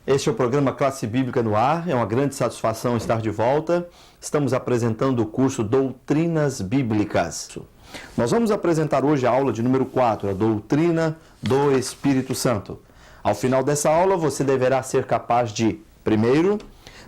Este é o programa Classe Bíblica no Ar. É uma grande satisfação estar de volta. Estamos apresentando o curso Doutrinas Bíblicas. Nós vamos apresentar hoje a aula de número 4, a Doutrina do Espírito Santo. Ao final dessa aula, você deverá ser capaz de, primeiro,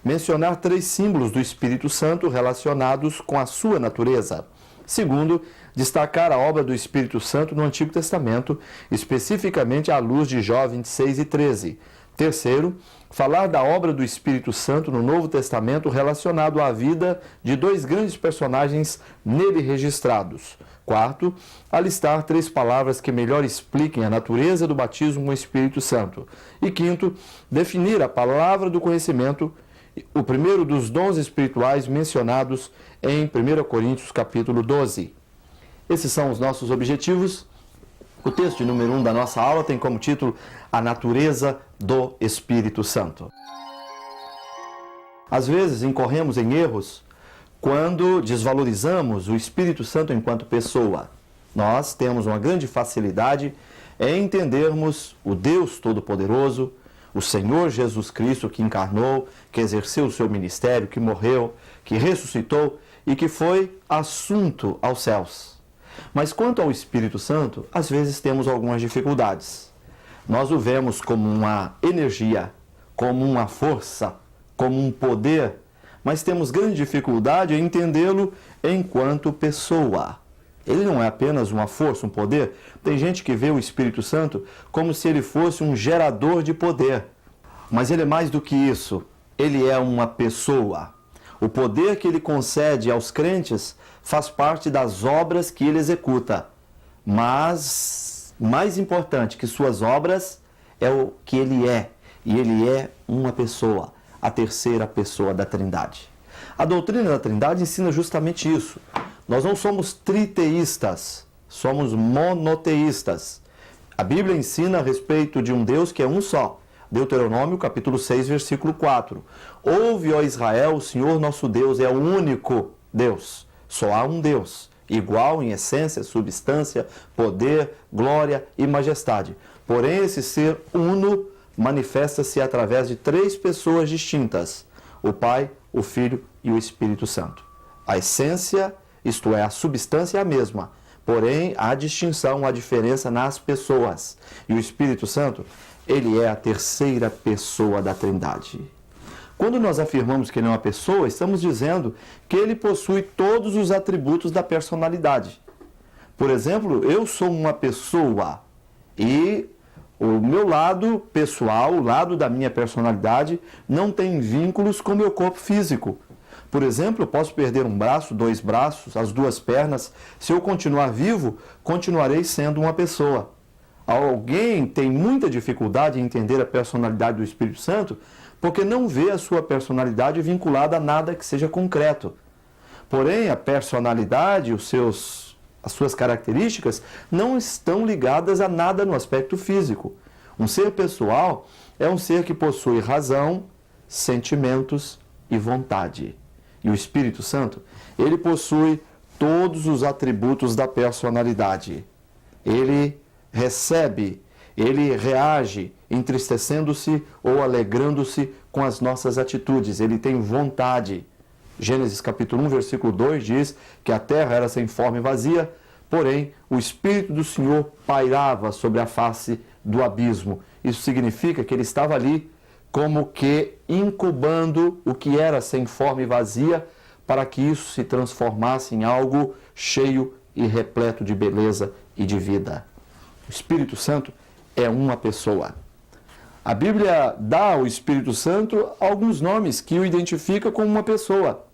mencionar 3 símbolos do Espírito Santo relacionados com a sua natureza. Segundo, destacar a obra do Espírito Santo no Antigo Testamento, especificamente à luz de Jó 26 e 13. Terceiro, falar da obra do Espírito Santo no Novo Testamento relacionado à vida de 2 grandes personagens nele registrados. Quarto, alistar 3 palavras que melhor expliquem a natureza do batismo com o Espírito Santo. E quinto, definir a palavra do conhecimento, o primeiro dos dons espirituais mencionados em 1 Coríntios capítulo 12. Esses são os nossos objetivos. O texto de número 1 da nossa aula tem como título A Natureza do Espírito Santo. Às vezes incorremos em erros quando desvalorizamos o Espírito Santo enquanto pessoa. Nós temos uma grande facilidade em entendermos o Deus Todo-Poderoso, o Senhor Jesus Cristo que encarnou, que exerceu o seu ministério, que morreu, que ressuscitou e que foi assunto aos céus. Mas quanto ao Espírito Santo, às vezes temos algumas dificuldades. Nós o vemos como uma energia, como uma força, como um poder, mas temos grande dificuldade em entendê-lo enquanto pessoa. Ele não é apenas uma força, um poder. Tem gente que vê o Espírito Santo como se ele fosse um gerador de poder. Mas ele é mais do que isso. Ele é uma pessoa. O poder que ele concede aos crentes faz parte das obras que ele executa. Mas, mais importante que suas obras, é o que ele é. E ele é uma pessoa, a terceira pessoa da Trindade. A doutrina da Trindade ensina justamente isso. Nós não somos triteístas, somos monoteístas. A Bíblia ensina a respeito de um Deus que é um só. Deuteronômio, capítulo 6, versículo 4. Ouve, ó Israel, o Senhor nosso Deus é o único Deus. Só há um Deus, igual em essência, substância, poder, glória e majestade. Porém, esse ser uno manifesta-se através de 3 pessoas distintas: o Pai, o Filho e o Espírito Santo. A essência, isto é, a substância é a mesma, porém há distinção, há diferença nas pessoas. E o Espírito Santo, ele é a terceira pessoa da Trindade. Quando nós afirmamos que ele é uma pessoa, estamos dizendo que ele possui todos os atributos da personalidade. Por exemplo, eu sou uma pessoa e o meu lado pessoal, o lado da minha personalidade, não tem vínculos com o meu corpo físico. Por exemplo, eu posso perder um braço, 2 braços, as 2 pernas. Se eu continuar vivo, continuarei sendo uma pessoa. Alguém tem muita dificuldade em entender a personalidade do Espírito Santo porque não vê a sua personalidade vinculada a nada que seja concreto. Porém, a personalidade, as suas características, não estão ligadas a nada no aspecto físico. Um ser pessoal é um ser que possui razão, sentimentos e vontade. E o Espírito Santo, ele possui todos os atributos da personalidade. Ele recebe, ele reage entristecendo-se ou alegrando-se com as nossas atitudes. Ele tem vontade. Gênesis capítulo 1, versículo 2 diz que a terra era sem forma e vazia, porém o Espírito do Senhor pairava sobre a face do abismo. Isso significa que ele estava ali como que incubando o que era sem forma e vazia para que isso se transformasse em algo cheio e repleto de beleza e de vida. O Espírito Santo é uma pessoa. A Bíblia dá ao Espírito Santo alguns nomes que o identificam como uma pessoa.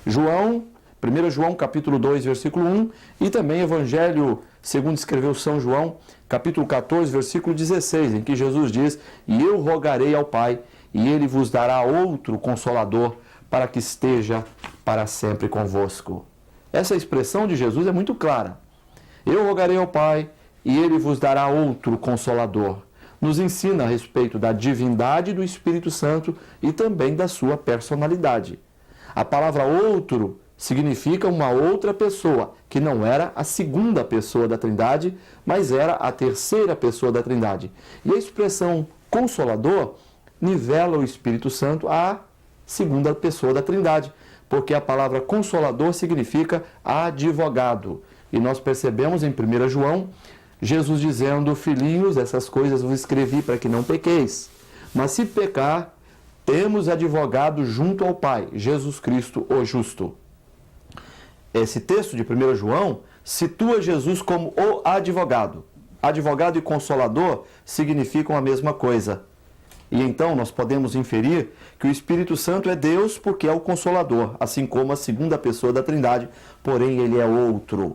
1 João capítulo 2, versículo 1 e também Evangelho segundo escreveu São João, capítulo 14, versículo 16, em que Jesus diz: "E eu rogarei ao Pai, e ele vos dará outro Consolador, para que esteja para sempre convosco." Essa expressão de Jesus é muito clara. Eu rogarei ao Pai, e ele vos dará outro Consolador. Nos ensina a respeito da divindade do Espírito Santo e também da sua personalidade. A palavra outro significa uma outra pessoa, que não era a segunda pessoa da Trindade, mas era a terceira pessoa da Trindade. E a expressão Consolador nivela o Espírito Santo à segunda pessoa da Trindade, porque a palavra Consolador significa advogado. E nós percebemos em 1 João, Jesus dizendo: filhinhos, essas coisas vos escrevi para que não pequeis. Mas se pecar, temos advogado junto ao Pai, Jesus Cristo, o justo. Esse texto de 1 João situa Jesus como o advogado. Advogado e consolador significam a mesma coisa. E então nós podemos inferir que o Espírito Santo é Deus porque é o Consolador, assim como a segunda pessoa da Trindade, porém ele é outro,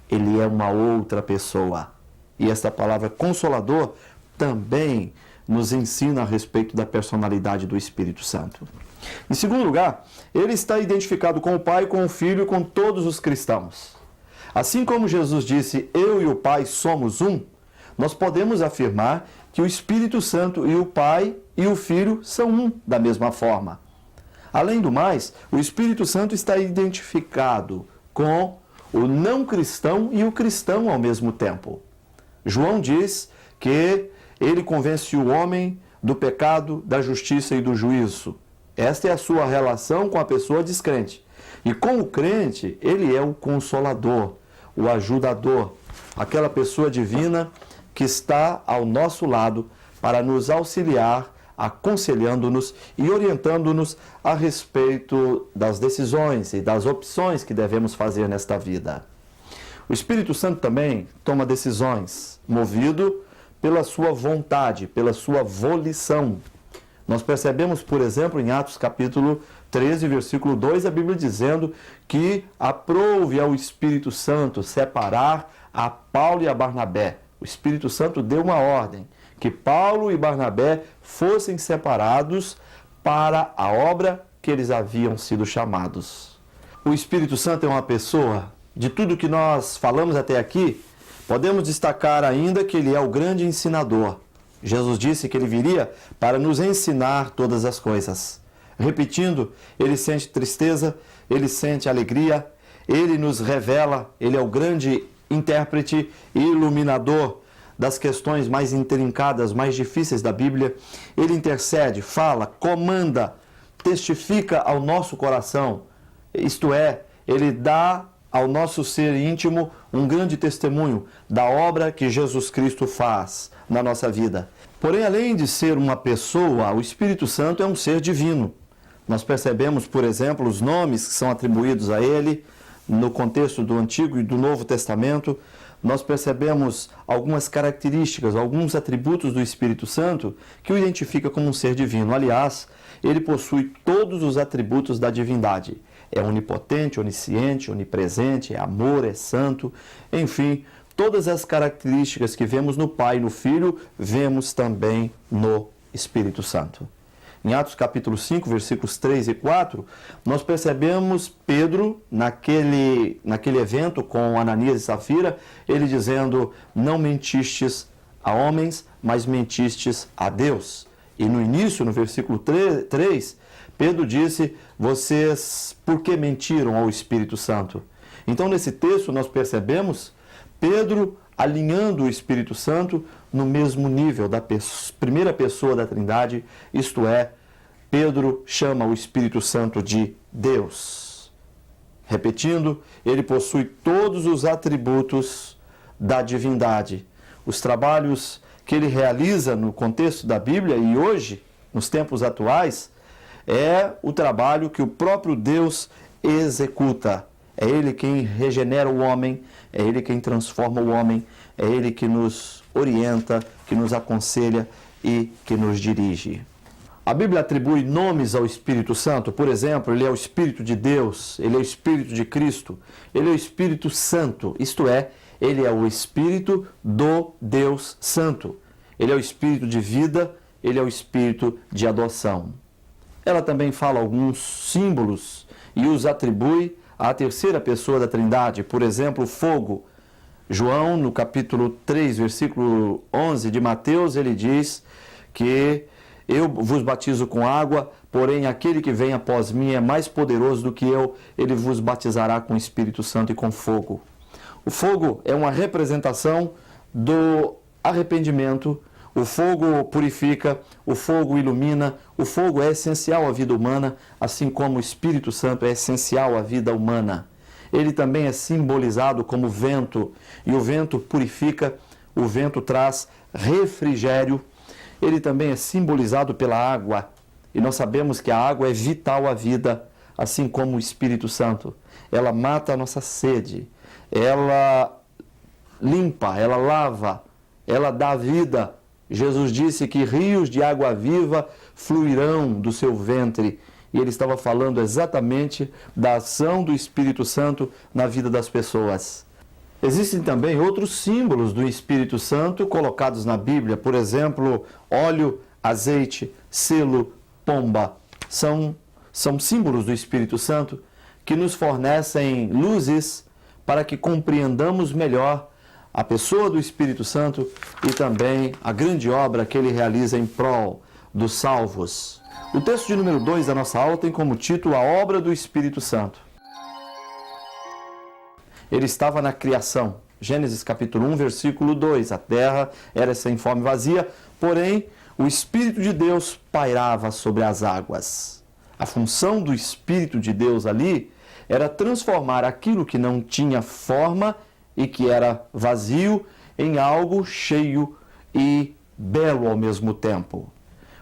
ele é uma outra pessoa. E esta palavra Consolador também nos ensina a respeito da personalidade do Espírito Santo. Em segundo lugar, ele está identificado com o Pai, com o Filho e com todos os cristãos. Assim como Jesus disse, eu e o Pai somos um, nós podemos afirmar que o Espírito Santo e o Pai e o Filho são um da mesma forma. Além do mais, o Espírito Santo está identificado com o não cristão e o cristão ao mesmo tempo. João diz que ele convence o homem do pecado, da justiça e do juízo. Esta é a sua relação com a pessoa descrente. E com o crente, ele é o consolador, o ajudador, aquela pessoa divina que está ao nosso lado para nos auxiliar, aconselhando-nos e orientando-nos a respeito das decisões e das opções que devemos fazer nesta vida. O Espírito Santo também toma decisões, movido pela sua vontade, pela sua volição. Nós percebemos, por exemplo, em Atos capítulo 13, versículo 2, a Bíblia dizendo que aprouve ao Espírito Santo separar a Paulo e a Barnabé. O Espírito Santo deu uma ordem, que Paulo e Barnabé fossem separados para a obra que eles haviam sido chamados. O Espírito Santo é uma pessoa. De tudo que nós falamos até aqui, podemos destacar ainda que ele é o grande ensinador. Jesus disse que ele viria para nos ensinar todas as coisas. Repetindo, ele sente tristeza, ele sente alegria, ele nos revela, ele é o grande intérprete e iluminador das questões mais intrincadas, mais difíceis da Bíblia. Ele intercede, fala, comanda, testifica ao nosso coração. Isto é, ele dá ao nosso ser íntimo um grande testemunho da obra que Jesus Cristo faz na nossa vida. Porém, além de ser uma pessoa, o Espírito Santo é um ser divino. Nós percebemos, por exemplo, os nomes que são atribuídos a ele no contexto do Antigo e do Novo Testamento. Nós percebemos algumas características, alguns atributos do Espírito Santo que o identifica como um ser divino. Aliás, ele possui todos os atributos da divindade. É onipotente, onisciente, onipresente, é amor, é santo, enfim, todas as características que vemos no Pai e no Filho, vemos também no Espírito Santo. Em Atos capítulo 5, versículos 3 e 4, nós percebemos Pedro, naquele evento com Ananias e Safira, ele dizendo, não mentistes a homens, mas mentistes a Deus. E no início, no versículo 3, Pedro disse, vocês por que mentiram ao Espírito Santo? Então, nesse texto, nós percebemos Pedro alinhando o Espírito Santo no mesmo nível da primeira pessoa da Trindade, isto é, Pedro chama o Espírito Santo de Deus. Repetindo, ele possui todos os atributos da divindade. Os trabalhos que ele realiza no contexto da Bíblia e hoje, nos tempos atuais, é o trabalho que o próprio Deus executa. É Ele quem regenera o homem, é Ele quem transforma o homem, é Ele que nos orienta, que nos aconselha e que nos dirige. A Bíblia atribui nomes ao Espírito Santo. Por exemplo, Ele é o Espírito de Deus, Ele é o Espírito de Cristo, Ele é o Espírito Santo, isto é, Ele é o Espírito do Deus Santo. Ele é o Espírito de vida, Ele é o Espírito de adoção. Ela também fala alguns símbolos e os atribui à terceira pessoa da Trindade. Por exemplo, o fogo. João, no capítulo 3, versículo 11 de Mateus, ele diz que eu vos batizo com água, porém aquele que vem após mim é mais poderoso do que eu, ele vos batizará com o Espírito Santo e com fogo. O fogo é uma representação do arrependimento. O fogo purifica, o fogo ilumina, o fogo é essencial à vida humana, assim como o Espírito Santo é essencial à vida humana. Ele também é simbolizado como vento, e o vento purifica, o vento traz refrigério. Ele também é simbolizado pela água, e nós sabemos que a água é vital à vida, assim como o Espírito Santo. Ela mata a nossa sede, ela limpa, ela lava, ela dá vida. Jesus disse que rios de água viva fluirão do seu ventre. E ele estava falando exatamente da ação do Espírito Santo na vida das pessoas. Existem também outros símbolos do Espírito Santo colocados na Bíblia. Por exemplo, óleo, azeite, selo, pomba. São símbolos do Espírito Santo que nos fornecem luzes para que compreendamos melhor a pessoa do Espírito Santo e também a grande obra que ele realiza em prol dos salvos. O texto de número 2 da nossa aula tem como título A Obra do Espírito Santo. Ele estava na criação. Gênesis capítulo 1, versículo 2. A terra era sem forma e vazia, porém o Espírito de Deus pairava sobre as águas. A função do Espírito de Deus ali era transformar aquilo que não tinha forma e que era vazio em algo cheio e belo ao mesmo tempo.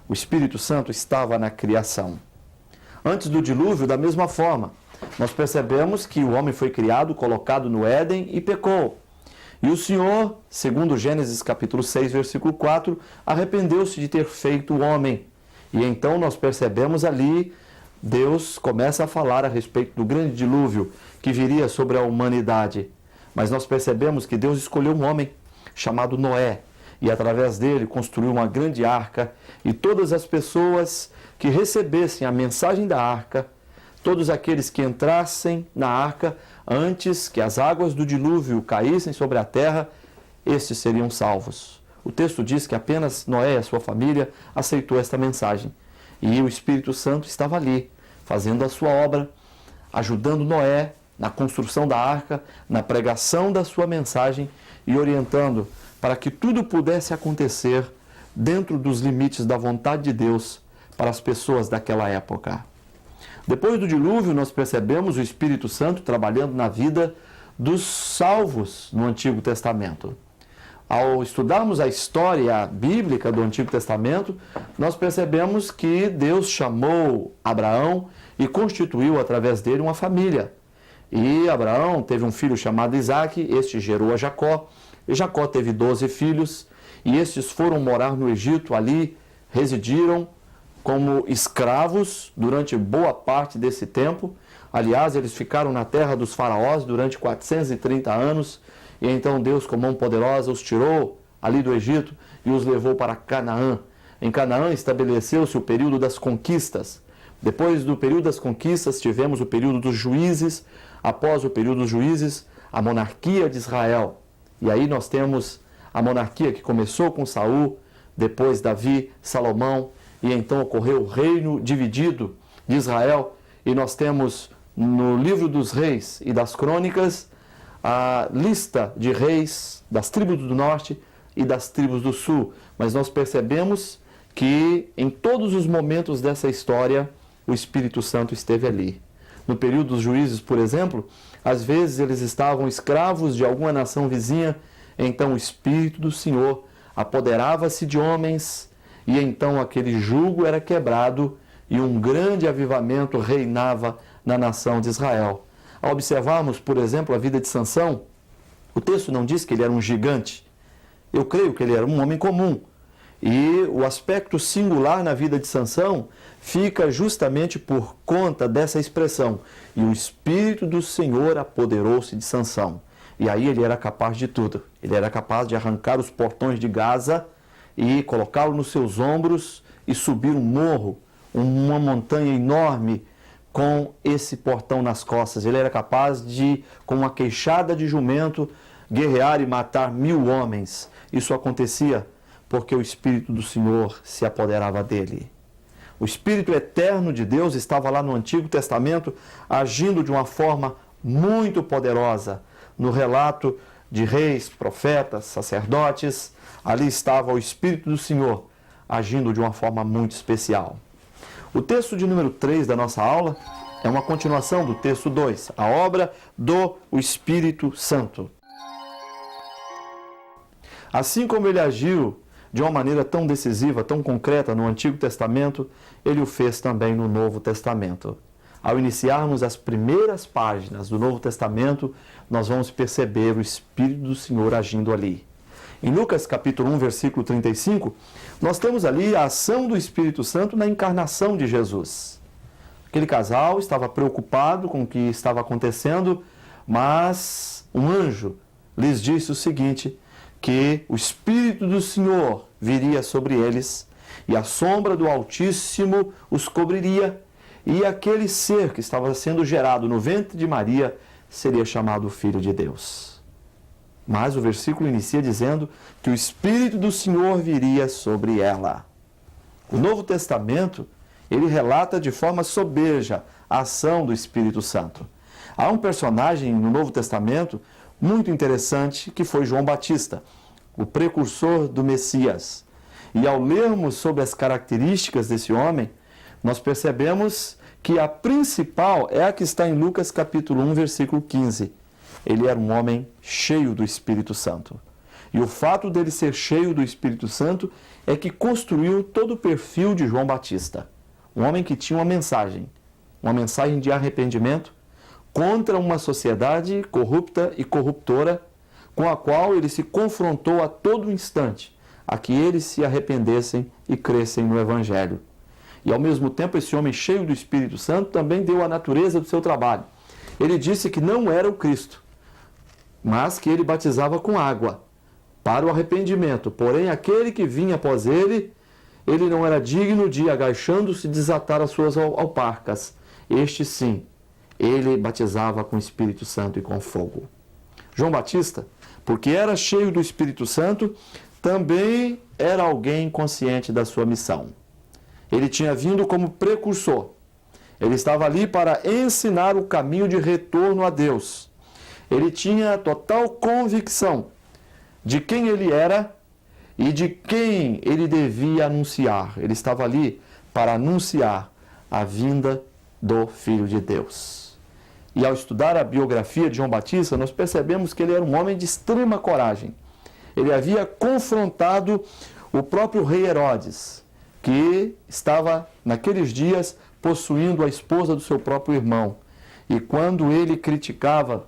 O Espírito Santo estava na criação. Antes do dilúvio, da mesma forma, nós percebemos que o homem foi criado, colocado no Éden e pecou. E o Senhor, segundo Gênesis capítulo 6, versículo 4, arrependeu-se de ter feito o homem. E então nós percebemos ali, Deus começa a falar a respeito do grande dilúvio que viria sobre a humanidade. Mas nós percebemos que Deus escolheu um homem chamado Noé e através dele construiu uma grande arca, e todas as pessoas que recebessem a mensagem da arca, todos aqueles que entrassem na arca antes que as águas do dilúvio caíssem sobre a terra, estes seriam salvos. O texto diz que apenas Noé e a sua família aceitou esta mensagem. E o Espírito Santo estava ali, fazendo a sua obra, ajudando Noé na construção da arca, na pregação da sua mensagem e orientando para que tudo pudesse acontecer dentro dos limites da vontade de Deus para as pessoas daquela época. Depois do dilúvio, nós percebemos o Espírito Santo trabalhando na vida dos salvos no Antigo Testamento. Ao estudarmos a história bíblica do Antigo Testamento, nós percebemos que Deus chamou Abraão e constituiu através dele uma família. E Abraão teve um filho chamado Isaque, este gerou a Jacó, e Jacó teve 12 filhos, e estes foram morar no Egito, ali residiram como escravos durante boa parte desse tempo. Aliás, eles ficaram na terra dos faraós durante 430 anos, e então Deus, com mão poderosa, os tirou ali do Egito e os levou para Canaã. Em Canaã estabeleceu-se o período das conquistas. Depois do período das conquistas, tivemos o período dos juízes. Após o período dos juízes, a monarquia de Israel. E aí nós temos a monarquia que começou com Saul, depois Davi, Salomão, e então ocorreu o reino dividido de Israel. E nós temos no livro dos reis e das crônicas a lista de reis das tribos do norte e das tribos do sul. Mas nós percebemos que em todos os momentos dessa história, o Espírito Santo esteve ali. No período dos juízes, por exemplo, às vezes eles estavam escravos de alguma nação vizinha, então o Espírito do Senhor apoderava-se de homens, e então aquele jugo era quebrado e um grande avivamento reinava na nação de Israel. Ao observarmos, por exemplo, a vida de Sansão, o texto não diz que ele era um gigante. Eu creio que ele era um homem comum. E o aspecto singular na vida de Sansão fica justamente por conta dessa expressão. E o Espírito do Senhor apoderou-se de Sansão. E aí ele era capaz de tudo. Ele era capaz de arrancar os portões de Gaza e colocá-lo nos seus ombros e subir um morro, uma montanha enorme, com esse portão nas costas. Ele era capaz de, com uma queixada de jumento, guerrear e matar 1000 homens. Isso acontecia porque o Espírito do Senhor se apoderava dele. O Espírito eterno de Deus estava lá no Antigo Testamento, agindo de uma forma muito poderosa. No relato de reis, profetas, sacerdotes, ali estava o Espírito do Senhor, agindo de uma forma muito especial. O texto de número 3 da nossa aula é uma continuação do texto 2, a obra do Espírito Santo. Assim como ele agiu de uma maneira tão decisiva, tão concreta no Antigo Testamento, ele o fez também no Novo Testamento. Ao iniciarmos as primeiras páginas do Novo Testamento, nós vamos perceber o Espírito do Senhor agindo ali. Em Lucas capítulo 1, versículo 35, nós temos ali a ação do Espírito Santo na encarnação de Jesus. Aquele casal estava preocupado com o que estava acontecendo, mas um anjo lhes disse o seguinte, que o Espírito do Senhor viria sobre eles e a sombra do Altíssimo os cobriria e aquele ser que estava sendo gerado no ventre de Maria seria chamado Filho de Deus. Mas o versículo inicia dizendo que o Espírito do Senhor viria sobre ela. O Novo Testamento, ele relata de forma sobeja a ação do Espírito Santo. Há um personagem no Novo Testamento muito interessante que foi João Batista, o precursor do Messias. E ao lermos sobre as características desse homem, nós percebemos que a principal é a que está em Lucas capítulo 1, versículo 15. Ele era um homem cheio do Espírito Santo. E o fato dele ser cheio do Espírito Santo é que construiu todo o perfil de João Batista. Um homem que tinha uma mensagem de arrependimento contra uma sociedade corrupta e corruptora, com a qual ele se confrontou a todo instante, a que eles se arrependessem e crescem no Evangelho. E ao mesmo tempo, esse homem cheio do Espírito Santo também deu a natureza do seu trabalho. Ele disse que não era o Cristo, mas que ele batizava com água para o arrependimento. Porém, aquele que vinha após ele, ele não era digno de, agachando-se, desatar as suas alparcas. Este sim, ele batizava com o Espírito Santo e com fogo. João Batista, porque era cheio do Espírito Santo, também era alguém consciente da sua missão. Ele tinha vindo como precursor. Ele estava ali para ensinar o caminho de retorno a Deus. Ele tinha total convicção de quem ele era e de quem ele devia anunciar. Ele estava ali para anunciar a vinda do Filho de Deus. E ao estudar a biografia de João Batista, nós percebemos que ele era um homem de extrema coragem. Ele havia confrontado o próprio rei Herodes, que estava naqueles dias possuindo a esposa do seu próprio irmão. E quando ele criticava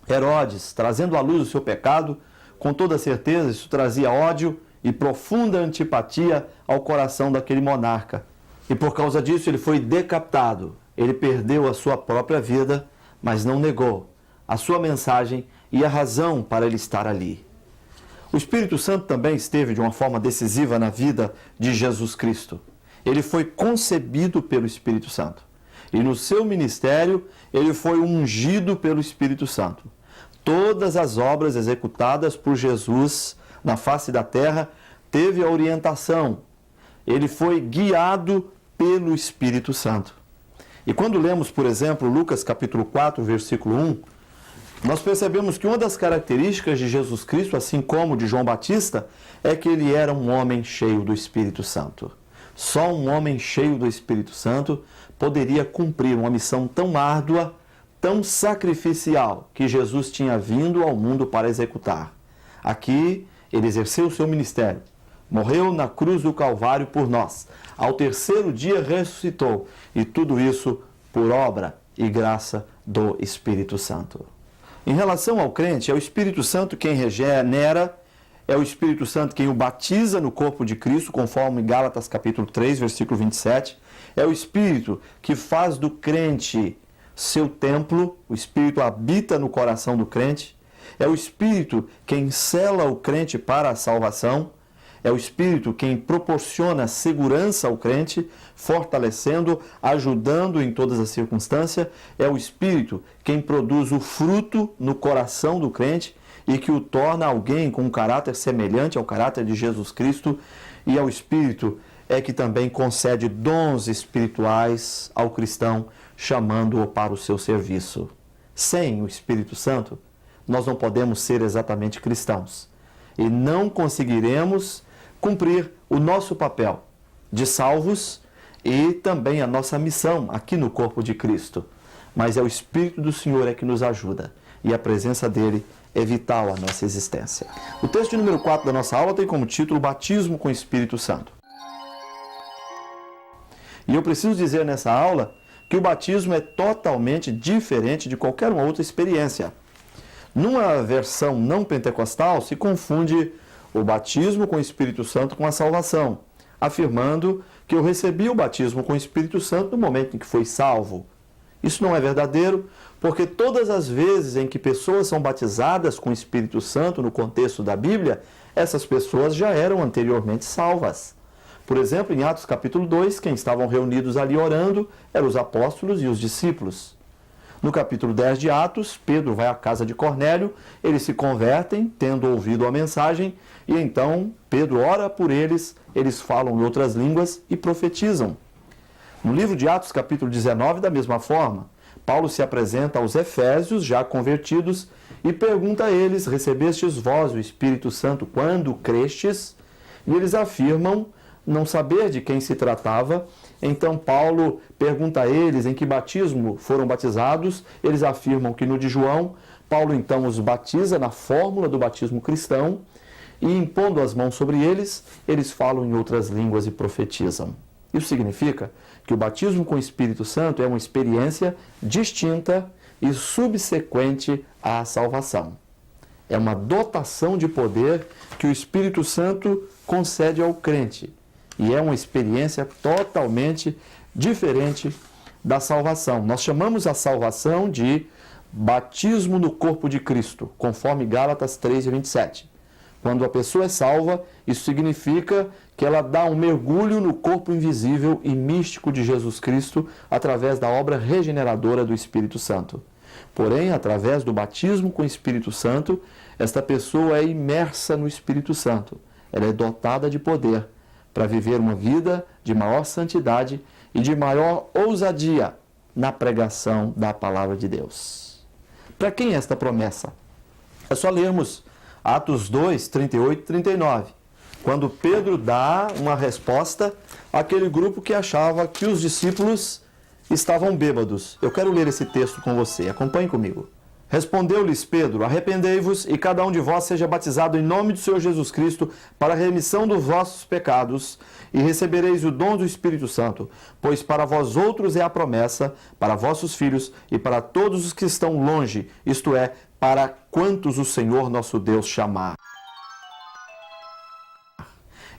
Herodes, trazendo à luz o seu pecado, com toda certeza isso trazia ódio e profunda antipatia ao coração daquele monarca. E por causa disso ele foi decapitado. Ele perdeu a sua própria vida, mas não negou a sua mensagem e a razão para ele estar ali. O Espírito Santo também esteve de uma forma decisiva na vida de Jesus Cristo. Ele foi concebido pelo Espírito Santo. E no seu ministério, ele foi ungido pelo Espírito Santo. Todas as obras executadas por Jesus na face da terra teve a orientação. Ele foi guiado pelo Espírito Santo. E quando lemos, por exemplo, Lucas capítulo 4, versículo 1, nós percebemos que uma das características de Jesus Cristo, assim como de João Batista, é que ele era um homem cheio do Espírito Santo. Só um homem cheio do Espírito Santo poderia cumprir uma missão tão árdua, tão sacrificial, que Jesus tinha vindo ao mundo para executar. Aqui, ele exerceu o seu ministério. Morreu na cruz do Calvário por nós. Ao terceiro dia ressuscitou. E tudo isso por obra e graça do Espírito Santo. Em relação ao crente, é o Espírito Santo quem regenera, é o Espírito Santo quem o batiza no corpo de Cristo, conforme Gálatas capítulo 3, versículo 27. É o Espírito que faz do crente seu templo, o Espírito habita no coração do crente. É o Espírito quem sela o crente para a salvação. É o Espírito quem proporciona segurança ao crente, fortalecendo, ajudando em todas as circunstâncias. É o Espírito quem produz o fruto no coração do crente. e que o torna alguém com um caráter semelhante ao caráter de Jesus Cristo, e ao Espírito é que também concede dons espirituais ao cristão, chamando-o para o seu serviço. Sem o Espírito Santo, nós não podemos ser exatamente cristãos e não conseguiremos cumprir o nosso papel de salvos e também a nossa missão aqui no corpo de Cristo. Mas é o Espírito do Senhor é que nos ajuda e a presença dele é vital à nossa existência. O texto de número 4 da nossa aula tem como título Batismo com o Espírito Santo. E eu preciso dizer nessa aula que o batismo é totalmente diferente de qualquer uma outra experiência. Numa versão não pentecostal, se confunde o batismo com o Espírito Santo com a salvação, afirmando que eu recebi o batismo com o Espírito Santo no momento em que fui salvo. Isso não é verdadeiro, porque todas as vezes em que pessoas são batizadas com o Espírito Santo no contexto da Bíblia, essas pessoas já eram anteriormente salvas. Por exemplo, em Atos capítulo 2, quem estavam reunidos ali orando eram os apóstolos e os discípulos. No capítulo 10 de Atos, Pedro vai à casa de Cornélio, eles se convertem, tendo ouvido a mensagem, e então Pedro ora por eles, eles falam em outras línguas e profetizam. No livro de Atos, capítulo 19, da mesma forma, Paulo se apresenta aos efésios, já convertidos, e pergunta a eles: recebestes vós o Espírito Santo quando crestes? E eles afirmam não saber de quem se tratava. Então Paulo pergunta a eles em que batismo foram batizados. Eles afirmam que no de João. Paulo então os batiza na fórmula do batismo cristão e, impondo as mãos sobre eles, eles falam em outras línguas e profetizam. Isso significa que o batismo com o Espírito Santo é uma experiência distinta e subsequente à salvação. É uma dotação de poder que o Espírito Santo concede ao crente. E é uma experiência totalmente diferente da salvação. Nós chamamos a salvação de batismo no corpo de Cristo, conforme Gálatas 3:27. Quando a pessoa é salva, isso significa que ela dá um mergulho no corpo invisível e místico de Jesus Cristo através da obra regeneradora do Espírito Santo. Porém, através do batismo com o Espírito Santo, esta pessoa é imersa no Espírito Santo. Ela é dotada de poder para viver uma vida de maior santidade e de maior ousadia na pregação da palavra de Deus. Para quem é esta promessa? É só lermos Atos 2, 38 e 39, quando Pedro dá uma resposta àquele grupo que achava que os discípulos estavam bêbados. Eu quero ler esse texto com você, acompanhe comigo. Respondeu-lhes Pedro: arrependei-vos e cada um de vós seja batizado em nome do Senhor Jesus Cristo para a remissão dos vossos pecados e recebereis o dom do Espírito Santo, pois para vós outros é a promessa, para vossos filhos e para todos os que estão longe, isto é, para quantos o Senhor nosso Deus chamar.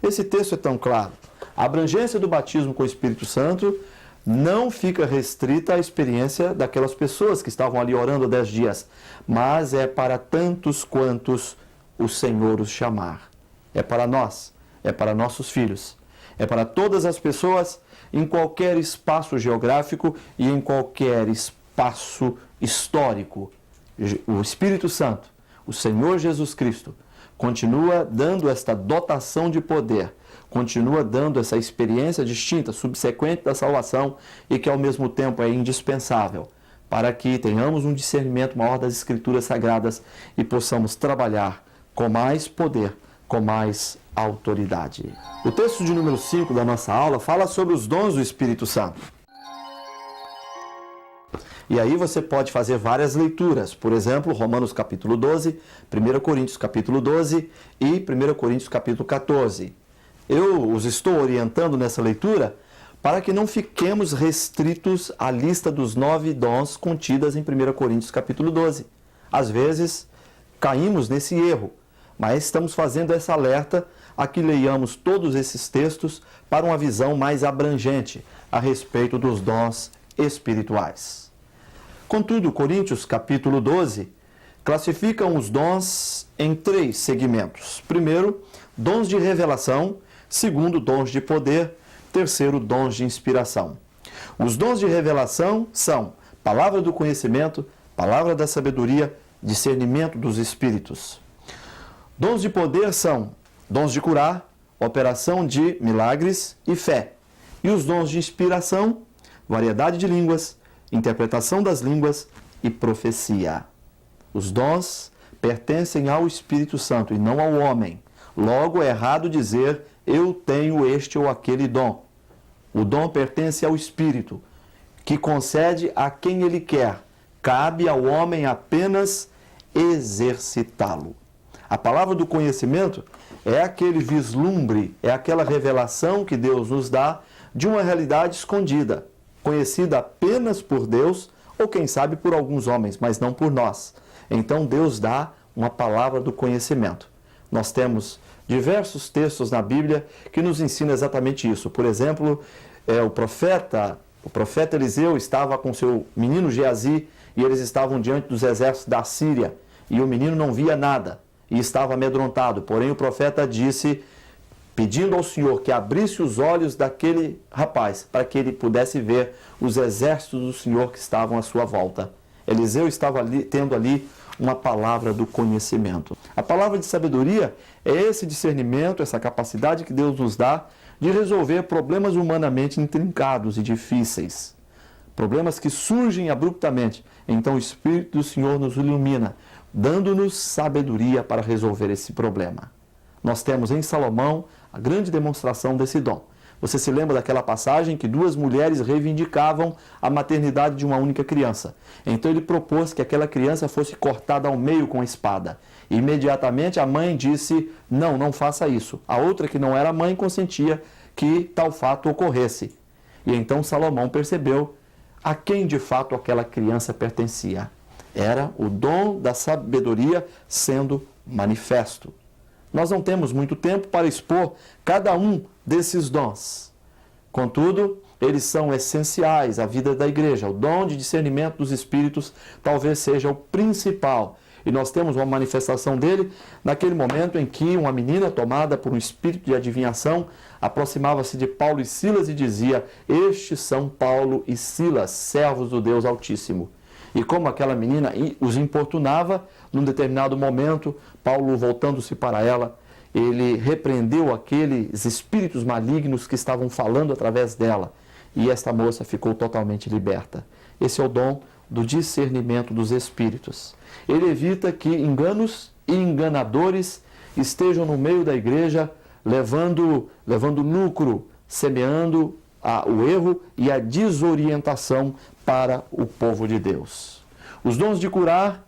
Esse texto é tão claro. A abrangência do batismo com o Espírito Santo não fica restrita à experiência daquelas pessoas que estavam ali orando há 10 dias, mas é para tantos quantos o Senhor os chamar. É para nós, é para nossos filhos, é para todas as pessoas em qualquer espaço geográfico e em qualquer espaço histórico. O Espírito Santo, o Senhor Jesus Cristo, continua dando esta dotação de poder, continua dando essa experiência distinta, subsequente da salvação e que ao mesmo tempo é indispensável para que tenhamos um discernimento maior das Escrituras Sagradas e possamos trabalhar com mais poder, com mais autoridade. O texto de número 5 da nossa aula fala sobre os dons do Espírito Santo. E aí você pode fazer várias leituras, por exemplo, Romanos capítulo 12, 1 Coríntios capítulo 12 e 1 Coríntios capítulo 14. Eu os estou orientando nessa leitura para que não fiquemos restritos à lista dos 9 dons contidas em 1 Coríntios capítulo 12. Às vezes caímos nesse erro, mas estamos fazendo essa alerta a que leiamos todos esses textos para uma visão mais abrangente a respeito dos dons espirituais. Contudo, Coríntios capítulo 12 classificam os dons em 3 segmentos. Primeiro, dons de revelação. Segundo, dons de poder. Terceiro, dons de inspiração. Os dons de revelação são palavra do conhecimento, palavra da sabedoria, discernimento dos espíritos. Dons de poder são dons de curar, operação de milagres e fé. E os dons de inspiração, variedade de línguas, interpretação das línguas e profecia. Os dons pertencem ao Espírito Santo e não ao homem. Logo, é errado dizer, eu tenho este ou aquele dom. O dom pertence ao Espírito, que concede a quem ele quer. Cabe ao homem apenas exercitá-lo. A palavra do conhecimento é aquele vislumbre, é aquela revelação que Deus nos dá de uma realidade escondida, conhecida apenas por Deus ou quem sabe por alguns homens, mas não por nós. Então Deus dá uma palavra do conhecimento. Nós temos diversos textos na Bíblia que nos ensinam exatamente isso. Por exemplo, o profeta Eliseu estava com seu menino Geazi e eles estavam diante dos exércitos da Síria e o menino não via nada e estava amedrontado. Porém, o profeta disse, pedindo ao Senhor que abrisse os olhos daquele rapaz para que ele pudesse ver os exércitos do Senhor que estavam à sua volta. Eliseu estava tendo ali uma palavra do conhecimento. A palavra de sabedoria é esse discernimento, essa capacidade que Deus nos dá de resolver problemas humanamente intrincados e difíceis. Problemas que surgem abruptamente. Então o Espírito do Senhor nos ilumina, dando-nos sabedoria para resolver esse problema. Nós temos em Salomão a grande demonstração desse dom. Você se lembra daquela passagem que duas mulheres reivindicavam a maternidade de uma única criança. Então ele propôs que aquela criança fosse cortada ao meio com a espada. Imediatamente a mãe disse, não faça isso. A outra, que não era mãe, consentia que tal fato ocorresse. E então Salomão percebeu a quem de fato aquela criança pertencia. Era o dom da sabedoria sendo manifesto. Nós não temos muito tempo para expor cada um desses dons. Contudo, eles são essenciais à vida da igreja. O dom de discernimento dos espíritos talvez seja o principal. E nós temos uma manifestação dele naquele momento em que uma menina tomada por um espírito de adivinhação aproximava-se de Paulo e Silas e dizia, estes são Paulo e Silas, servos do Deus Altíssimo. E como aquela menina os importunava, num determinado momento, Paulo, voltando-se para ela, ele repreendeu aqueles espíritos malignos que estavam falando através dela. E esta moça ficou totalmente liberta. Esse é o dom do discernimento dos espíritos. Ele evita que enganos e enganadores estejam no meio da igreja, levando lucro, semeando o erro e a desorientação para o povo de Deus. Os dons de curar,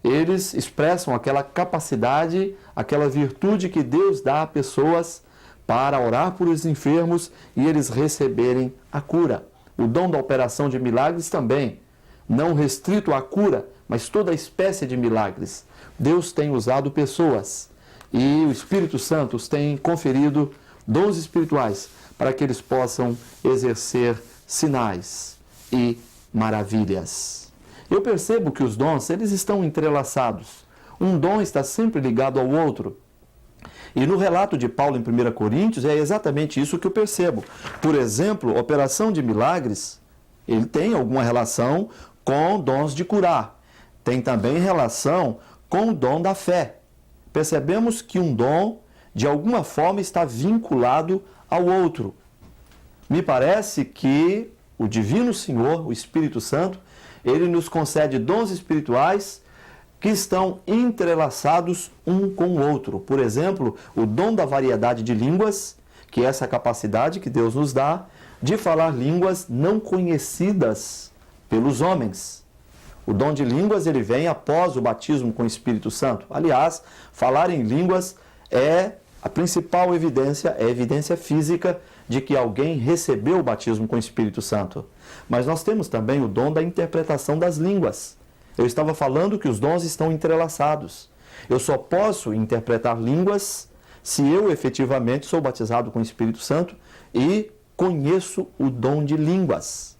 eles expressam aquela capacidade, aquela virtude que Deus dá a pessoas para orar por os enfermos e eles receberem a cura. O dom da operação de milagres também, não restrito à cura, mas toda espécie de milagres. Deus tem usado pessoas e o Espírito Santo os tem conferido dons espirituais para que eles possam exercer sinais e maravilhas. Eu percebo que os dons, eles estão entrelaçados. Um dom está sempre ligado ao outro. E no relato de Paulo em 1 Coríntios, é exatamente isso que eu percebo. Por exemplo, operação de milagres, ele tem alguma relação com dons de curar. Tem também relação com o dom da fé. Percebemos que um dom, de alguma forma, está vinculado ao outro. Me parece que o Divino Senhor, o Espírito Santo, ele nos concede dons espirituais que estão entrelaçados um com o outro. Por exemplo, o dom da variedade de línguas, que é essa capacidade que Deus nos dá de falar línguas não conhecidas pelos homens. O dom de línguas, ele vem após o batismo com o Espírito Santo. Aliás, falar em línguas é a principal evidência, é a evidência física de que alguém recebeu o batismo com o Espírito Santo. Mas nós temos também o dom da interpretação das línguas. Eu estava falando que os dons estão entrelaçados. Eu só posso interpretar línguas se eu efetivamente sou batizado com o Espírito Santo e conheço o dom de línguas.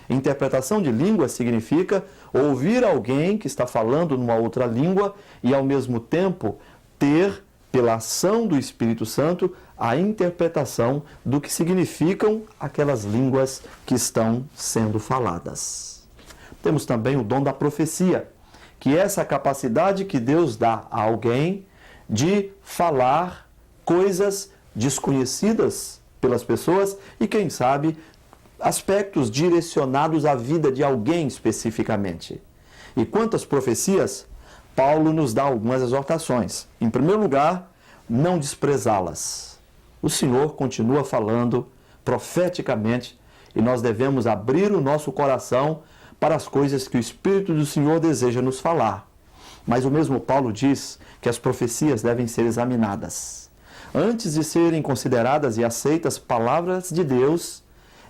Interpretação de línguas significa ouvir alguém que está falando numa outra língua e, ao mesmo tempo, ter, pela ação do Espírito Santo, a interpretação do que significam aquelas línguas que estão sendo faladas. Temos também o dom da profecia, que essa capacidade que Deus dá a alguém de falar coisas desconhecidas pelas pessoas e, quem sabe, aspectos direcionados à vida de alguém especificamente. E quanto às profecias, Paulo nos dá algumas exortações. Em primeiro lugar, não desprezá-las. O Senhor continua falando profeticamente e nós devemos abrir o nosso coração para as coisas que o Espírito do Senhor deseja nos falar. Mas o mesmo Paulo diz que as profecias devem ser examinadas. Antes de serem consideradas e aceitas palavras de Deus,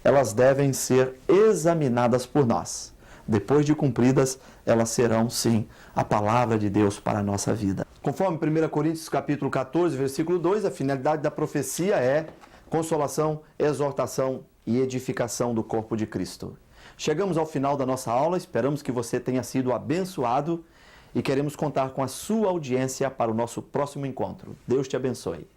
elas devem ser examinadas por nós. Depois de cumpridas, elas serão, sim, a palavra de Deus para a nossa vida. Conforme 1 Coríntios capítulo 14, versículo 2, a finalidade da profecia é consolação, exortação e edificação do corpo de Cristo. Chegamos ao final da nossa aula, esperamos que você tenha sido abençoado e queremos contar com a sua audiência para o nosso próximo encontro. Deus te abençoe.